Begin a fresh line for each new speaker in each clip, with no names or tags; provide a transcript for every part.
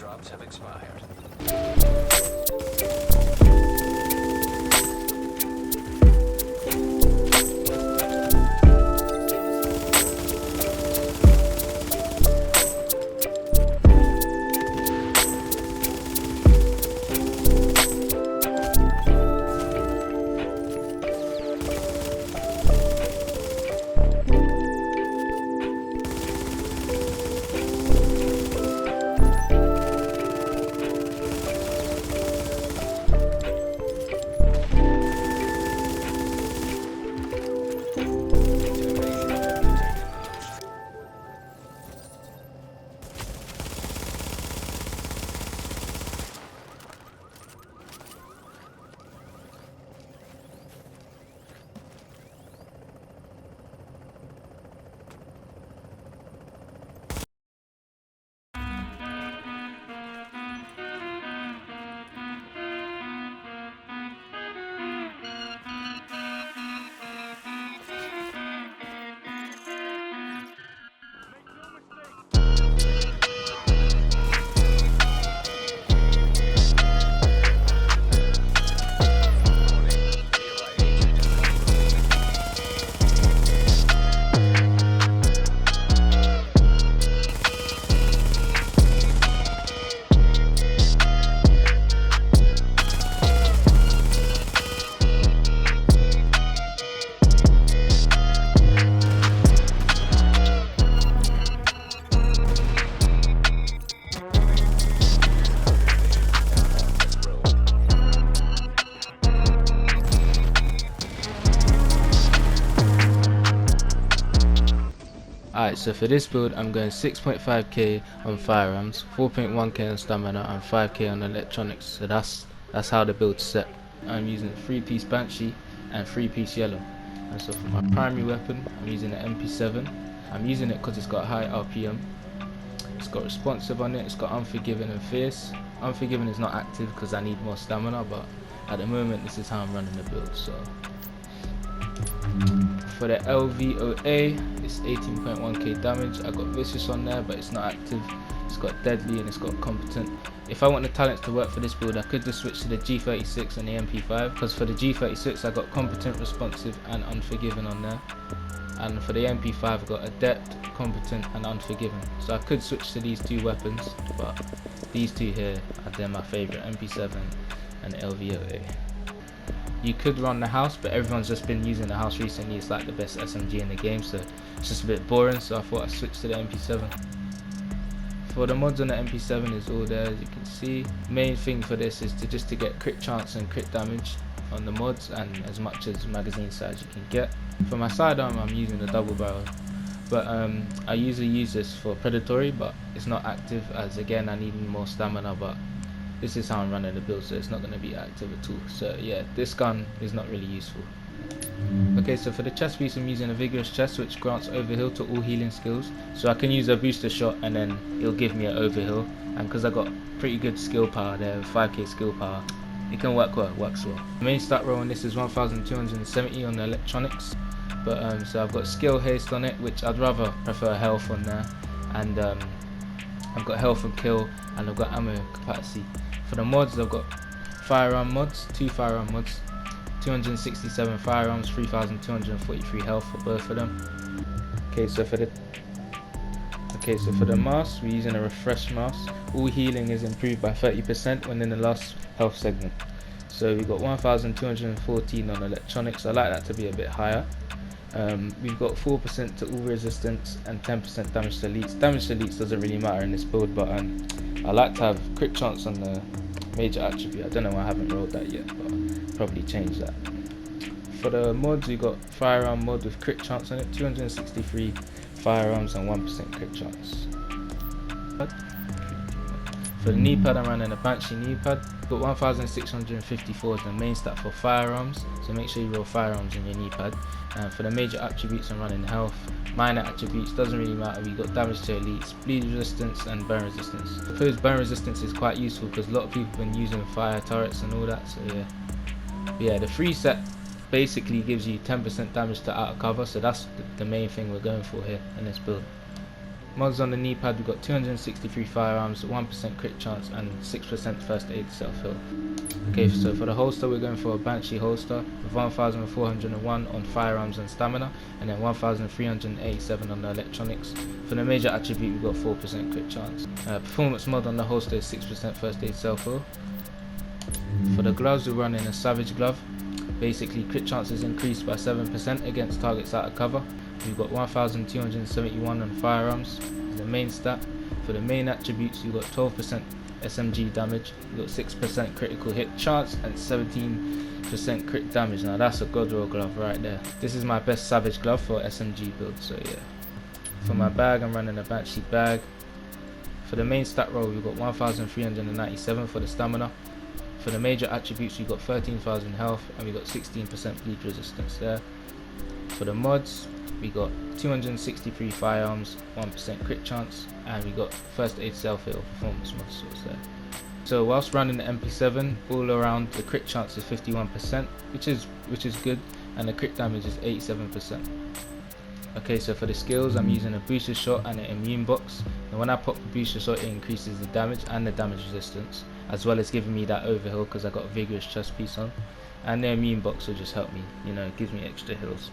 airdrops have expired.
Alright, so for this build I'm going 6.5k on firearms, 4.1k on stamina and 5k on electronics. So that's how the build's set. I'm using 3-piece Banshee and 3-piece yellow. And so for my primary weapon I'm using an MP7. I'm using it because it's got high RPM. It's got responsive on it, it's got unforgiving and fierce. Unforgiving is not active because I need more stamina, but at the moment this is how I'm running the build. So for the LVOA, it's 18.1k damage. I got vicious on there, but it's not active. It's got deadly and it's got competent. If I want the talents to work for this build, I could just switch to the G36 and the MP5, because for the G36 I got competent, responsive and unforgiving on there, and for the MP5 I got adept, competent and unforgiving. So I could switch to these two weapons, but these two here are they're my favourite, MP7 and LVOA. You could run the house, but everyone's just been using the house recently. It's like the best SMG in the game, so it's just a bit boring, so I thought I'd switch to the MP7. For the mods on the MP7 is all there, as you can see. Main thing for this is to get crit chance and crit damage on the mods, and as much as magazine size you can get. For my sidearm I'm using the double barrel, but I usually use this for predatory, but it's not active, as again I need more stamina, but this is how I'm running the build, so it's not going to be active at all. So yeah, this gun is not really useful. Okay, so for the chest piece I'm using a vigorous chest, which grants overheal to all healing skills. So I can use a booster shot and then it'll give me an overheal, and because I got pretty good skill power there, 5k skill power, it can work well, it works well. The main stat roll on this is 1270 on the electronics, but so I've got skill haste on it, which I'd rather prefer health on there, and I've got health and kill, and I've got ammo capacity. For the mods I've got firearm mods, 2 firearm mods, 267 firearms, 3243 health for both of them. Okay, so for the mask we're using a refresh mask. All healing is improved by 30% when in the last health segment. So we've got 1214 on electronics. I like that to be a bit higher. We've got 4% to all resistance and 10% damage to elites. Damage to elites doesn't really matter in this build, but I like to have crit chance on the major attribute. I don't know why I haven't rolled that yet, but I'll probably change that. For the mods we got firearm mod with crit chance on it, 263 firearms and 1% crit chance. For the knee pad I'm running a Banshee knee pad. Got 1654 as the main stat for firearms, so make sure you roll firearms in your knee pad. And for the major attributes I'm running health. Minor attributes doesn't really matter, we got damage to elites, bleed resistance and burn resistance. I suppose burn resistance is quite useful because a lot of people have been using fire turrets and all that, so yeah. The free set basically gives you 10% damage to outer cover, so that's the main thing we're going for here in this build. Mods on the knee pad, we've got 263 firearms, 1% crit chance and 6% first aid self-heal. Okay, so for the holster we're going for a Banshee holster with 1401 on firearms and stamina, and then 1387 on the electronics. For the major attribute we've got 4% crit chance. Performance mod on the holster is 6% first aid self-heal. For the gloves we're running a Savage glove. Basically crit chances increased by 7% against targets out of cover. We've got 1271 on firearms, the main stat. For the main attributes you've got 12% SMG damage, you've got 6% critical hit chance and 17% crit damage. Now that's a god roll glove right there. This is my best Savage glove for SMG build, so yeah. For my bag I'm running a Banshee bag. For the main stat roll we've got 1397 for the stamina. For the major attributes we've got 13,000 health and we've got 16% bleed resistance there. For the mods we got 263 firearms, 1% crit chance, and we got first aid self-heal performance mod source there. So whilst running the MP7, all around the crit chance is 51%, which is good, and the crit damage is 87%. Okay, so for the skills I'm using a booster shot and an immune box, and when I pop the booster shot it increases the damage and the damage resistance, as well as giving me that overheal because I got a vigorous chest piece on, and the immune box will just help me, you know, it gives me extra heals.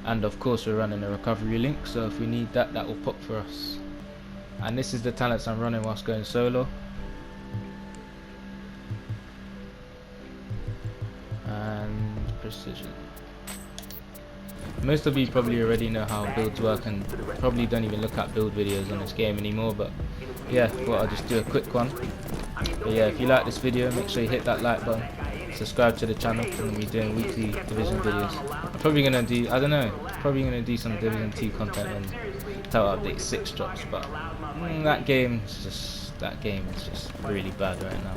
And of course we're running a recovery link, so if we need that, that will pop for us. And this is the talents I'm running whilst going solo. And precision. Most of you probably already know how builds work and probably don't even look at build videos on this game anymore, but yeah, thought I'll just do a quick one. But yeah, if you like this video, make sure you hit that like button, subscribe to the channel, and we'll be doing weekly Division videos. I'm probably gonna do, I don't know, probably gonna do some Division 2 content when Total Update 6 drops, but that game is just really bad right now.